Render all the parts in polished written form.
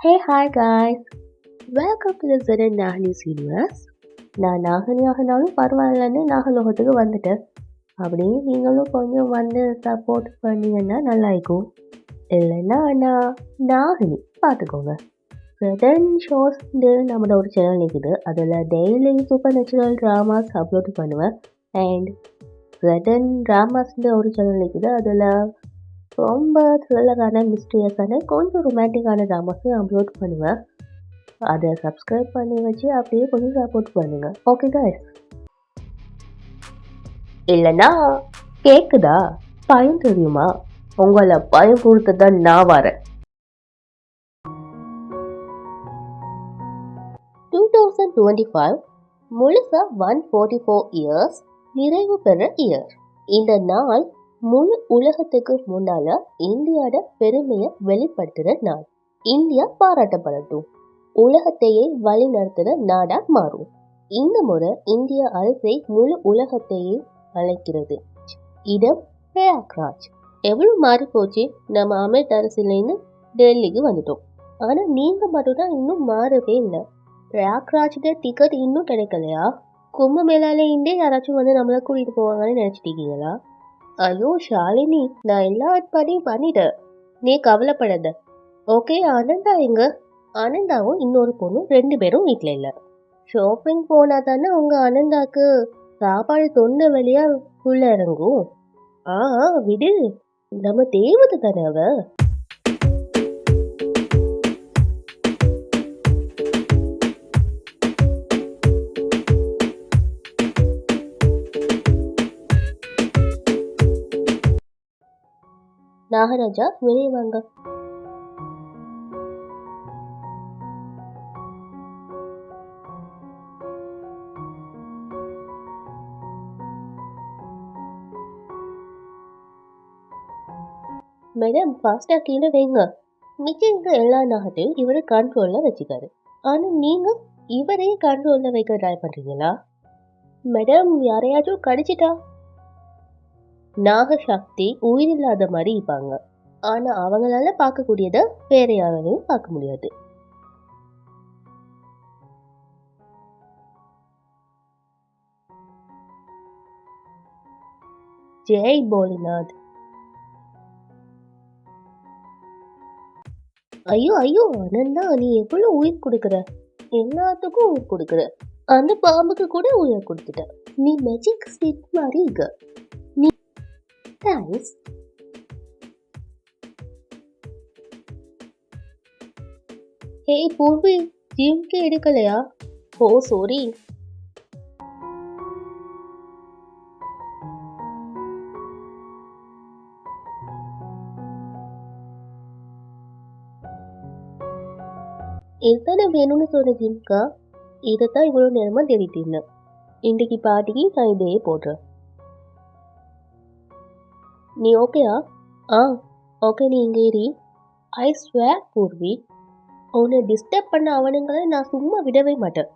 Hey, hi guys! Welcome to the Zen Nahani's universe. நான் நாகனியாகனாலும் பரவாயில்லன்னு நாகலோகத்துக்கு வந்துட்டேன். அப்படியே நீங்களும் கொஞ்சம் வந்து சப்போர்ட் பண்ணீங்கன்னா நல்லா இருக்கும். இல்லைன்னா நான் நாகினி பார்த்துக்கோங்க. சடன் ஷோஸ் நம்மளோட ஒரு சேனல் இருக்குது. அதில் daily super natural dramas upload பண்ணுவேன். அண்ட் சடன் ட்ராமாஸ்ன்ற ஒரு சேனல் இருக்குது. அதில் ரொம்ப த்ரில்லரான மிஸ்டீரியஸான கொஞ்சம் ரொமான்டிக்கான ட்ராமாஸையும் அப்லோட் பண்ணுவேன். அதை சப்ஸ்கிரைப் பண்ணி வச்சு அப்படியே கொஞ்சம் சப்போர்ட் பண்ணுங்க. Okay guys. இல்லைன்னா கேக்குதா? பயம் தெரியுமா? உங்களை பயம் கொடுத்து தான் நான் வரேன். 2025 முழுசா 144 இயர்ஸ் நிறைவு பெற இயர். இந்த நாள் முழு உலகத்துக்கு முன்னால இந்தியாவோட பெருமையை வெளிப்படுத்துற நாள். இந்தியா பாராட்டப்படட்டும், உலகத்தையே வழி நடத்துற நாடா மாறும். இந்த முறை இந்திய அரசை முழு உலகத்தையே அழைக்கிறது. இடம் பிரயாக்ராஜ். எவ்வளவு மாறி போச்சு, நம்ம அமிர்தசரஸ்லேருந்து டெல்லிக்கு வந்துட்டோம். ஆனா நீங்க மட்டும்தான் இன்னும் மாறவே இல்லை. பிரயாக்ராஜ்க்கு டிக்கெட் இன்னும் கிடைக்கலையா? கும்பமேளால இந்தே யாராச்சும் வந்து நம்மளை கூட்டிட்டு போவாங்கன்னு நினைச்சிட்டீங்களா? ஐயோ ஷாலினி, நான் எல்லா ஏற்பாடையும் பண்ணிட்டேன், நீ கவலைப்படாத. ஓகே, ஆனந்தா எங்க? ஆனந்தாவும் இன்னொரு பொண்ணும் 2 பேரும் வீட்டில் இல்லை. ஷாப்பிங் போனா தானே உங்க ஆனந்தாக்கு சாப்பாடு தொண்டை வழியா உள்ள இறங்கும். விடு, நம்ம தேவதை தானே அவ. நாகராஜா, வெளியே வாங்க. மேடம், ஃபாஸ்டா கீழே வைங்க. மிச்சம் இருக்க எல்லா நாகத்தையும் இவரு கண்ட்ரோல்ல வச்சுக்காரு. ஆனா நீங்க இவரையே கண்ட்ரோல்ல வைக்க ட்ரை பண்றீங்களா? மேடம், யாரையாச்சும் கடிச்சிட்டா? நாகசக்தி உயிரில்லாத மாதிரி இருப்பாங்க. ஆனா அவங்களால பார்க்கக்கூடியத வேற யாராலையும் பார்க்க முடியாது. ஜெய் போலிநாத். ஐயோ ஐயோ ஆனந்தா, நீ எவ்வளவு உயிர் கொடுக்குற, எல்லாத்துக்கும் உயிர் கொடுக்குற. அந்த பாம்புக்கு கூட உயிர் கொடுத்துட்ட. நீ மேஜிக் ஸ்டிக் மாதிரி இருக்க. நீ தேங்க்ஸ். ஹே பூர்வி, ஜிம்க்கு எடுக்கலையா? ஓ சாரி. எத்தனை வேணும்னு சொன்ன ஜிம்கா? இதைத்தான் இவ்வளவு நேரமா தேடிட்டு இருந்தேன். இன்னைக்கு பார்ட்டிக்கு நான் இதையே போடுறேன். நீ ஓகேயா? ஓகே, நீ இங்கே ஏறி. ஐ ஸ்வேர் பூர்வி, உன்னை டிஸ்டர்ப் பண்ண அவனுங்களை நான் சும்மா விடவே மாட்டேன்.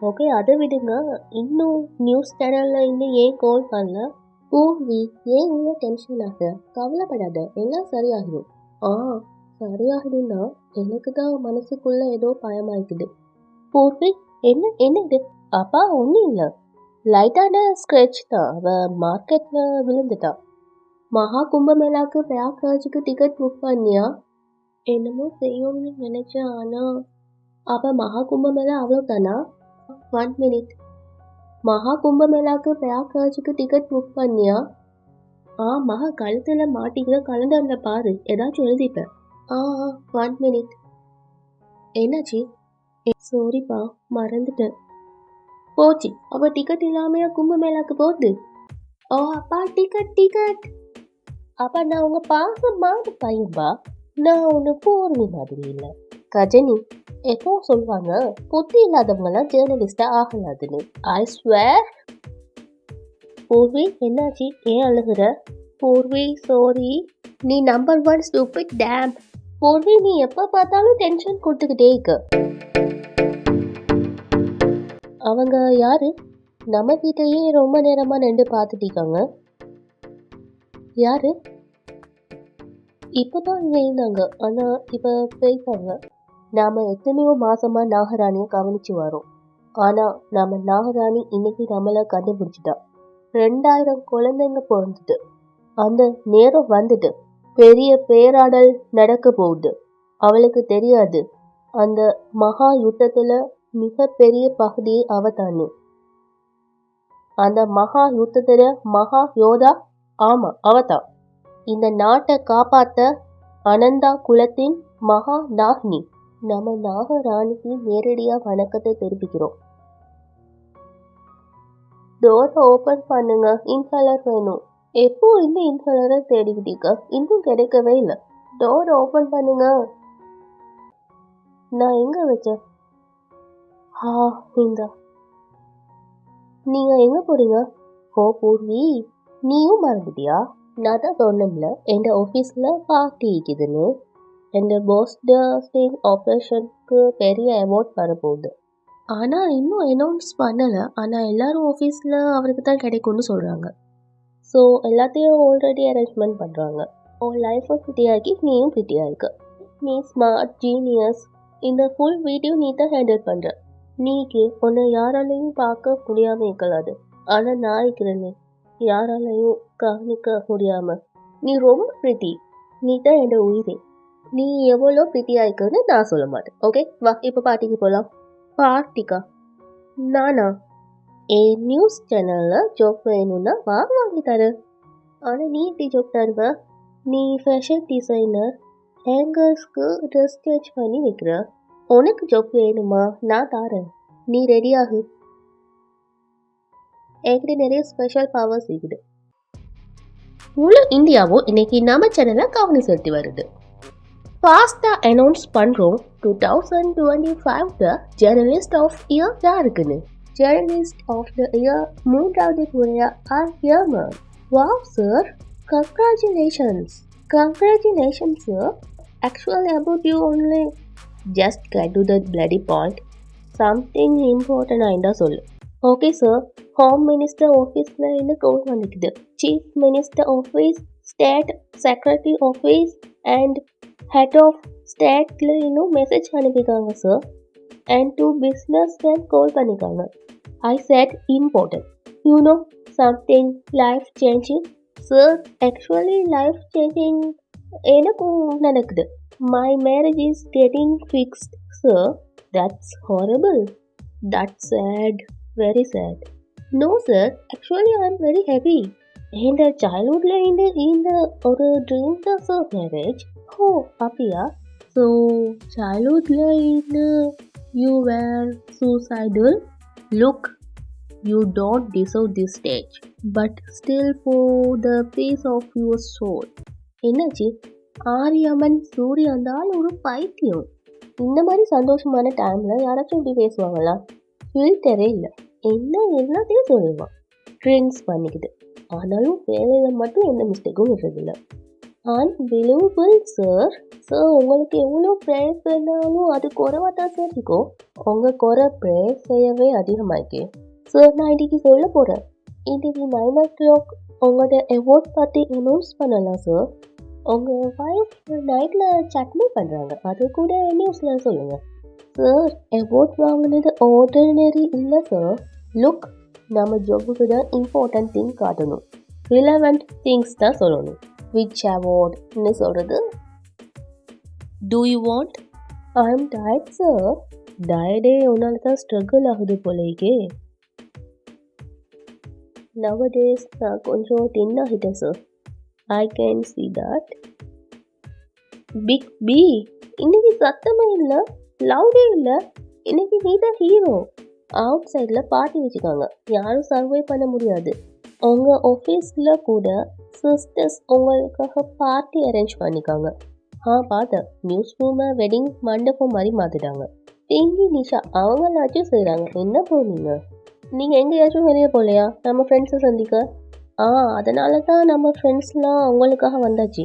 ஓகே, அதை விடுங்க. இன்னும் நியூஸ் சேனல்ல இன்னும் ஏன் கால் பண்ணல? பூர்வி, ஏன் இவ்வளோ டென்ஷன் ஆக? கவலைப்படாத, எல்லாம் சரியாகிடும். சரியாகிடும்னா எனக்கு தான் மனசுக்குள்ள ஏதோ பயமாயிக்குது. பூர்வி, என்ன இது? அப்பா, ஒன்றும் இல்லை, லைட்டான ஸ்க்ரெச் தான். அவன் மார்க்கெட்ல விழுந்துட்டா. மகா கும்பமேளாக்கு பிரயாக்ராஜுக்கு டிக்கெட் புக் பண்ணியா? என்னமோ செய்யணும்னு நினைச்சேன். ஆனா அப்ப மகா கும்பமேளா அவ்வளவுதானா? 1 மினிட். மகா கும்பமேளாக்கு பிரயாக்ராஜுக்கு டிக்கெட் புக் பண்ணியா? மகா, கழுத்துல மாட்டிக்கிற கலண்டர்ல பாரு, ஏதாச்சும் எழுதிப்பேன். 1 மினிட். என்னாச்சு? சாரிப்பா, மறந்துட்டேன். போச்சு, அப்ப டிக்கெட் இல்லாமையா கும்பமேளாக்கு போகுது? அப்பா, டிக்கெட். அப்ப நான் உங்க பாசமான பையன்பா, நான் ஒன்று பூர்வி மாதிரி இல்லை. கஜனி, எப்போ சொல்லுவாங்க புத்தி இல்லாதவங்கலாம் ஜேர்னலிஸ்டா ஆகலாதுன்னு. I swear. பூர்வி, என்னாச்சு? ஏன் அழுகுற? பூர்வி, சாரி. நீ நம்பர் 1 ஸ்டூபிட் டேம். பூர்வி, நீ எப்போ பார்த்தாலும் டென்ஷன் கொடுத்துக்கிட்டே இருக்க. அவங்க யாரு? நம்ம கிட்டயே ரொம்ப நேரமா நின்று பார்த்துட்டு இருக்காங்க. யாரு? இப்பதான் இங்க இருந்தாங்க, ஆனா இப்ப போயிட்டாங்க. நாம எத்தனையோ மாசமா நாகராணியை கவனிச்சு வரோம். ஆனா நம்ம நாகராணி இன்னைக்கு நம்மள கண்டுபிடிச்சிட்டா. 2000 குழந்தைங்க பிறந்துட்டு அந்த நேரம் வந்துட்டு பெரிய பேராடல் நடக்க போகுது. அவளுக்கு தெரியாது அந்த மகா யுத்தத்துல மிக பெரிய பகுதியை அவ தானு. அந்த மகா யுத்தத்துல மகா யோதா, ஆமா அவதான். இந்த நாட்டை காப்பாத்த அனந்தா குலத்தின் மகா நாகினி. நம்ம நாகராணிக்கு நேரடியா வணக்கத்தை தெரிவிக்கிறோம். டோரை ஓபன் பண்ணுங்க, இன்ஹேலர் வேணும். எப்போ இந்த இன்ஹேலரை தேடிக்கிட்டீங்க? இன்னும் கிடைக்கவே இல்லை. டோரை ஓபன் பண்ணுங்க. நான் எங்க வச்சேன்? இந்த நீங்க எங்க போறீங்க? ஓ பூர்வி, நீயும் மறந்துட்டியா? நான் தான் சொன்னேன்ல என் ஆஃபீஸில் பார்ட்டி இருக்குதுன்னு. என் பாஸ்ட ஸ்டிங் ஆப்ரேஷனுக்கு பெரிய அவார்ட் வரப்போகுது. ஆனால் இன்னும் அனௌன்ஸ் பண்ணலை. ஆனால் எல்லாரும் ஆஃபீஸில் அவருக்கு தான் கிடைக்கும்னு சொல்கிறாங்க. ஸோ எல்லாத்தையும் ஆல்ரெடி அரேஞ்ச்மெண்ட் பண்ணுறாங்க. உன் லைஃப்பை ஃபிட்டியாக்கி நீயும் ஃபிட்டியாக இருக்க. நீ ஸ்மார்ட் ஜீனியஸ். இந்த ஃபுல் வீடியோ நீ தான் ஹேண்டில் பண்ணுற. நீக்கு உன்னை யாராலையும் பார்க்க முடியாமல் இருக்கலாது. ஆனால் நான் இருக்கிறேனே, யாராலையும் கவனிக்க முடியாமல். நீ ரொம்ப பிரிட்டி. நீ தான் என்னோட உயிரே. நீ எவ்வளோ பிரிட்டியாக இருக்குன்னு நான் சொல்ல மாட்டேன். ஓகே வா, இப்போ பார்ட்டிக்கு போகலாம். பார்ட்டிக்கா? நானா? நியூஸ் சேனலில் ஜாப் வேணும்னா வாங்கி தரேன். ஆனால் நீ எப்படி ஜாப் தருவ? நீ ஃபேஷன் டிசைனர், ஹேங்கர்ஸ்க்கு ட்ரெஸ் ஸ்டிச் பண்ணி வைக்கிற. உனக்கு ஜாப் வேணுமா? நான் தரேன், நீ ரெடியாகு. என்கிட்ட நிறைய ஸ்பெஷல் பவர்ஸ் இருக்குது. முழு இந்தியாவும் இன்னைக்கு நம்ம சேனலை கவனி செலுத்தி வருது. ஃபாஸ்ட்டாக அனௌன்ஸ் பண்ணுறோம் 2025 ஜேர்னலிஸ்ட் ஆஃப் இயர் யாருக்குன்னு. ஜேர்னலிஸ்ட் ஆஃப் த இயர் 3வது முறையா Aryaman. Wow sir, congratulations. Congratulations sir. Actually about you only. Just get to the bloody point. Something important ஆயிண்டா சொல்லு. ஓகே சார், ஹோம் மினிஸ்டர் ஆஃபீஸில் இன்னும் கோல் வந்துக்குது. Chief minister office, state secretary office and head of ஸ்டேட்டில் இன்னும் message அனுப்பியிருக்காங்க sir. And 2 business man call பண்ணியிருக்காங்க. I said important. You know something life changing. Sir, actually life changing எனக்கும் நடக்குது. My marriage is getting fixed sir. That's horrible. That's sad. Very sad. No sir, actually I am very happy. இந்த சைல்ட்ஹுட்டில் இந்த ஒரு dream தான் sir marriage. ஓ அப்படியா? So சைல்ட்ஹுட்டில் you were suicidal. Look, you don't deserve this stage, but still for the peace of your soul. என்னாச்சு? ஆரியம்மன் சூரிய அந்த ஆள் ஒரு பைத்தியம். இந்த மாதிரி சந்தோஷமான டைமில் யாராச்சும் இப்படி பேசுவாங்களா? ஃபில்டரே இல்லை. என்ன எல்லாத்தையும் சொல்லுவான். ட்ரிங்க்ஸ் பண்ணிக்குது. ஆனாலும் வேலையில் மட்டும் எந்த மிஸ்டேக்கும் விடுறதில்ல. Unbelievable sir. சார், உங்களுக்கு எவ்வளோ ப்ரேயர் பண்ணாலும் அது குறைவாக தான் சார் இருக்கும். உங்கள் குறை ப்ரேயர் செய்யவே அதிகமாயிருக்கு சார். நான் இன்றைக்கி சொல்ல போகிறேன். இன்றைக்கி 9 o'clock உங்களோட அவார்ட் பற்றி அனௌன்ஸ் பண்ணலாம் சார். உங்கள் ஒய்ஃப் நைட்டில் சட்னி பண்ணுறாங்க, அது கூட நியூஸில் சொல்லுங்கள் சார். அவார்ட் வாங்கினது ஆர்டினரி இல்லை சார். லுக், நம்ம ஜாபுக்கு தான் இம்பார்ட்டன்ட் திங் காட்டணும். ரிலவெண்ட் திங்ஸ் தான் சொல்லணும். விச் அவார்ட்னு சொல்கிறது. Do you want? I am tired sir. டயர்டே உன்னால தான் ஸ்ட்ரகிள் ஆகுது போலேக்கே. Nowadays நான் கொஞ்சம் டின் ஆகிட்டேன் sir. I can see that. Big B, இன்னைக்கு சத்தமே இல்லை, லவுடே இல்லை. இன்னைக்கு நீ தான் ஹீரோ. அவுட் சைடில் பார்ட்டி வச்சுக்காங்க, யாரும் சர்வை பண்ண முடியாது. உங்கள் ஆஃபீஸில் கூட சிஸ்டர்ஸ் உங்களுக்காக பார்ட்டி அரேஞ்ச் பண்ணிக்காங்க. பார்த்தேன், நியூஸ் ரூமை வெட்டிங் மண்டபம் மாதிரி மாற்றிட்டாங்க. பிங்கி நிஷா அவங்களாச்சும் செய்கிறாங்க. என்ன போனீங்க? நீங்கள் எங்கேயாச்சும் வெளியே போகலையா நம்ம ஃப்ரெண்ட்ஸை சந்திக்க? அதனால தான் நம்ம ஃப்ரெண்ட்ஸ்லாம் உங்களுக்காக வந்தாச்சு.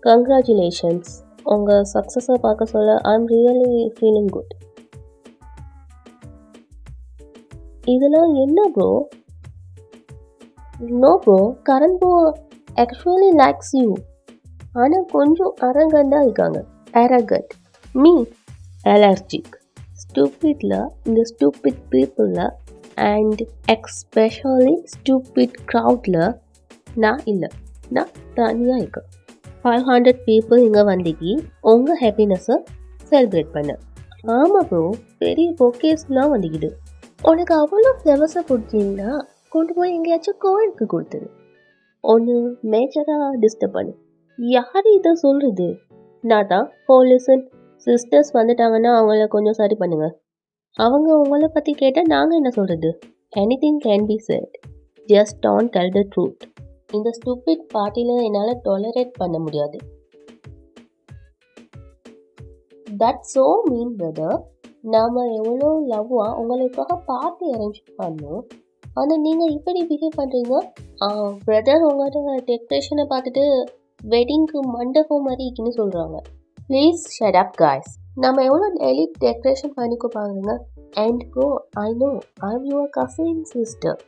கங்க்ராச்சுலேஷன்ஸ். உங்கள் சக்ஸஸை பார்க்க சொல்ல I am really feeling good. இதெல்லாம் என்ன bro? No bro, Karan bro actually likes you. ஆனால் கொஞ்சம் அரகண்டா இருக்காங்க. Arrogant me allergic. ஸ்டூபிட்ல இந்த ஸ்டூபிட் பீப்புளில் அண்ட் எக்ஸ்பெஷலி ஸ்டூபிட் க்ரௌடில் நான் இல்லை. நான் தனியாக இருக்கேன். 500 பீப்புள் இங்கே வந்திக்கி உங்கள் ஹாப்பினஸை செலிப்ரேட் பண்ண. ஆமாம் ப்ரோ, பெரிய பொக்கேஸ்லாம் வந்துக்கிது. உனக்கு அவ்வளோ ஃப்ளவர்ஸை பிடிச்சிங்கன்னா கொண்டு போய் எங்கேயாச்சும் கோயிலுக்கு கொடுத்துரு. ஒன்று மேஜராக டிஸ்டர்ப் பண்ணு. யார் இதை சொல்கிறது? நான் தான் போலீஸன் சிஸ்டர்ஸ் வந்துட்டாங்கன்னா அவங்கள கொஞ்சம் சரி பண்ணுங்க. அவங்க உங்களை பற்றி கேட்டால் நாங்கள் என்ன சொல்கிறது? Anything can be set, just don't tell the truth. இந்த ஸ்டூபிட் பார்ட்டியில் என்னால் டாலரேட் பண்ண முடியாது. That so mean brother. நாம் எவ்வளோ லவ்வாக உங்களுக்காக பார்ட்டி அரேஞ்ச் பண்ணோம், ஆனால் நீங்கள் இப்படி பிஹேவ் பண்ணுறீங்க. பிரதர் உங்களோட டெக்கரேஷனை பார்த்துட்டு வெட்டிங்க்கு மண்டபம் மாதிரி இருக்குன்னு சொல்கிறாங்க. Please shut up guys. நம்ம எவ்வளோ டெய்லி டெக்கரேஷன் பண்ணிக்க பாருங்க. And bro, I know I am your cousin sister,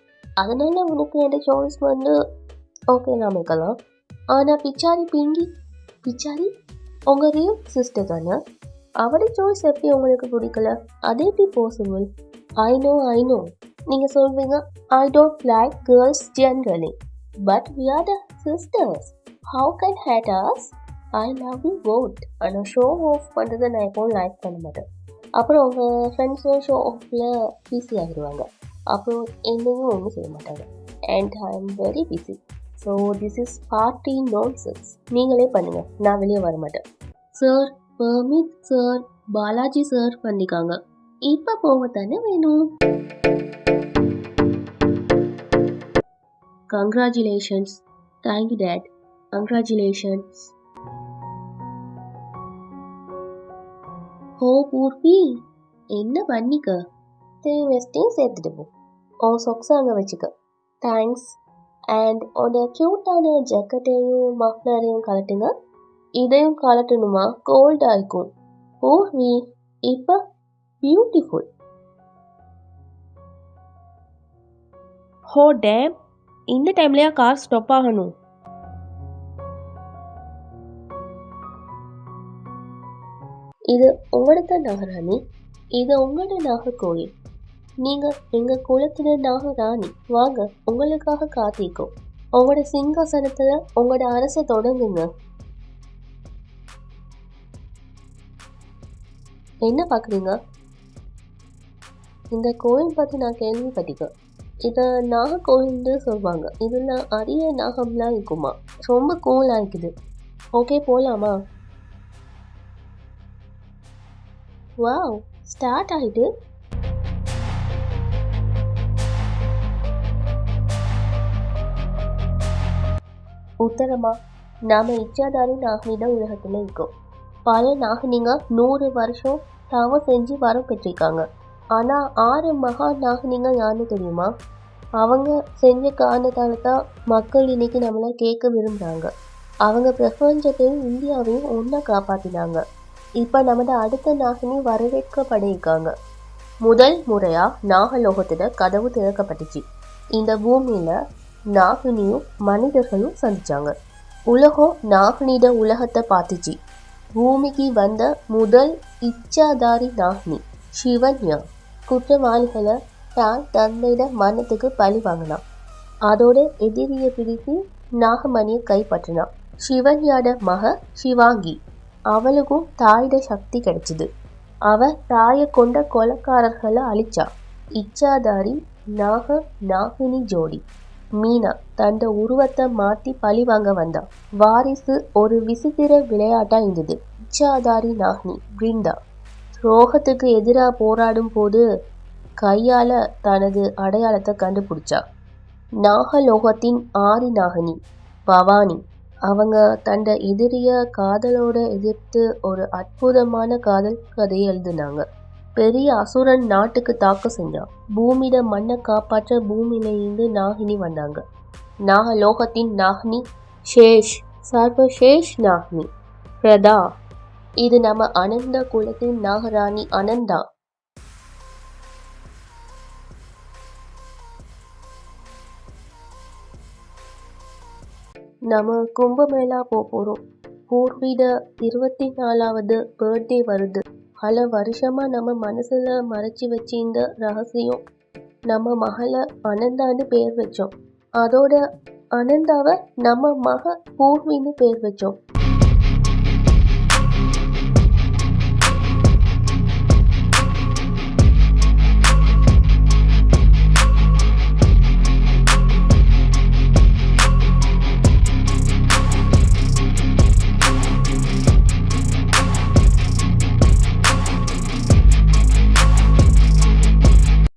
அதனால் உனக்கு எந்த சாய்ஸ் வந்து ஓகே நாம் இருக்கலாம். ஆனால் பிச்சாரி பிங்கி பிச்சாரி உங்கள் ரியல் சிஸ்டர் தானே? அவட சாய்ஸ் எப்படி உங்களுக்கு பிடிக்கல? அது எப்படி பாசிபிள்? ஐ நோ நீங்கள் சொல்வீங்க I don't like girls generally, but we are the sisters. How can hate us? I love you both. ஆனால் ஷோ ஆஃப் பண்ணுறதை நான் எப்போவும் லைக் பண்ண மாட்டேன். அப்புறம் உங்கள் ஃப்ரெண்ட்ஸும் ஷோ ஆஃபில் பிஸி ஆகிடுவாங்க. அப்புறம் என்னையும் ஒன்றும் செய்ய மாட்டாங்க. And I am very busy. So this is party nonsense. நீங்களே பண்ணுங்கள், நான் வெளியே வர மாட்டேன். Sir permit sir, Balaji sir பண்ணிக்காங்க. இப்போ போக தானே வேணும். கங்க்ராச்சுலேஷன்ஸ். Thank you dad. கங்க்ராச்சுலேஷன்ஸ். ஓ பூர்வி, என்ன பண்ணிக்க? வெஸ்டையும் சேர்த்துட்டு போ. உன் சொக்ஸை அங்கே வச்சுக்க. தேங்க்ஸ். அண்ட் உன்னோட க்யூட்டான ஜக்கெட்டையும் மஃப்ளரையும் கலட்டுங்க. இதையும் கலட்டணுமா? கோல்டாக இருக்கும். பூர்வி இப்போ பியூட்டிஃபுல். ஹோ டேம், இந்த டைம்லையா கார் ஸ்டாப் ஆகணும்? இது உங்களோட நாகராணி, இது உங்களோட நாகர்கோயில். நீங்கள் எங்கள் குலத்தில் நாகராணி. வாங்க, உங்களுக்காக காத்திருக்கோம். உங்களோட சிங்காசனத்தில் உங்களோட அரசை தொடங்குங்க. என்ன பார்க்குறீங்க? இந்த கோயில் பற்றி நான் கேள்விப்பட்டிருக்கேன். இதை நாகர்கோயில்னு சொல்லுவாங்க. இதில் அரிய நாகம்லாம் இருக்குமா? ரொம்ப கூலாக இருக்குது. ஓகே, போகலாமா? வாவ், ஸ்டார்ட் ஆகிட்டு. உத்தரமா, நாம் இச்சாதாரி நாகனிட உலகத்தில் இருக்கோம். பல நாகனிங்க 100 வருஷம் தவம் செஞ்சு வரம் பெற்றிருக்காங்க. ஆனால் 6 மகா நாகனிங்க யாருன்னு தெரியுமா? அவங்க செஞ்ச காரணத்தால் தான் மக்கள் இன்னைக்கு நம்மளை கேட்க விரும்புகிறாங்க. அவங்க பிரபஞ்சத்தையும் இந்தியாவையும் ஒன்றா காப்பாற்றினாங்க. இப்போ நம்மளோட அடுத்த நாகினி வரவேற்கப்பட்டிருக்காங்க. முதல் முறையாக நாகலோகத்தில் கதவு திறக்கப்பட்டுச்சு. இந்த பூமியில் நாகினியும் மனிதர்களும் சந்திச்சாங்க. உலகம் நாகினிட உலகத்தை பார்த்துச்சு. பூமிக்கு வந்த முதல் இச்சாதாரி நாகினி சிவன்யா குற்றவாளிகளை தான் தந்தையிட மரணத்துக்கு பழி வாங்கினான். அதோட எதிரியை பிடித்து நாகமணியை கைப்பற்றினான். சிவன்யாட மக சிவாங்கி, அவளுக்கும் தாயிட சக்தி கிடைச்சிது. அவ தாயை கொண்ட கொலைக்காரர்களை அழிச்சா. இச்சாதாரி நாக நாகினி ஜோடி மீனா தண்ட உருவத்தை மாற்றி பழி வாங்க வந்தா. வாரிசு ஒரு விசித்திர விளையாட்டா இருந்தது. இச்சாதாரி நாகினி பிருந்தா ரோகத்துக்கு எதிராக போராடும் போது கையால் தனது அடையாளத்தை கண்டுபிடிச்சா. நாகலோகத்தின் ஆதி நாகினி பவானி, அவங்க தண்ட எதிரிய காதலோட எதிர்த்து ஒரு அற்புதமான காதல் கதையை எழுதினாங்க. பெரிய அசுரன் நாட்டுக்கு தாக்க செஞ்சான். பூமியிட மண்ணை காப்பாற்ற பூமியிலிருந்து நாகினி வந்தாங்க. நாகலோகத்தின் நாகினி சேஷ், சர்வசேஷ் நாகினி பிரதா. இது நம்ம அனந்த குலத்தின் நாகராணி அனந்தா. நம்ம கும்பமேளா போகிறோம். பூர்விட 24வது பர்த்டே வருது. பல வருஷமா நம்ம மனசுல மறைச்சி வச்சு இந்த ரகசியம். நம்ம மகளை அனந்தான்னு பேர் வச்சோம். அதோட அனந்தாவை நம்ம மக பூர்வின்னு பேர் வச்சோம்.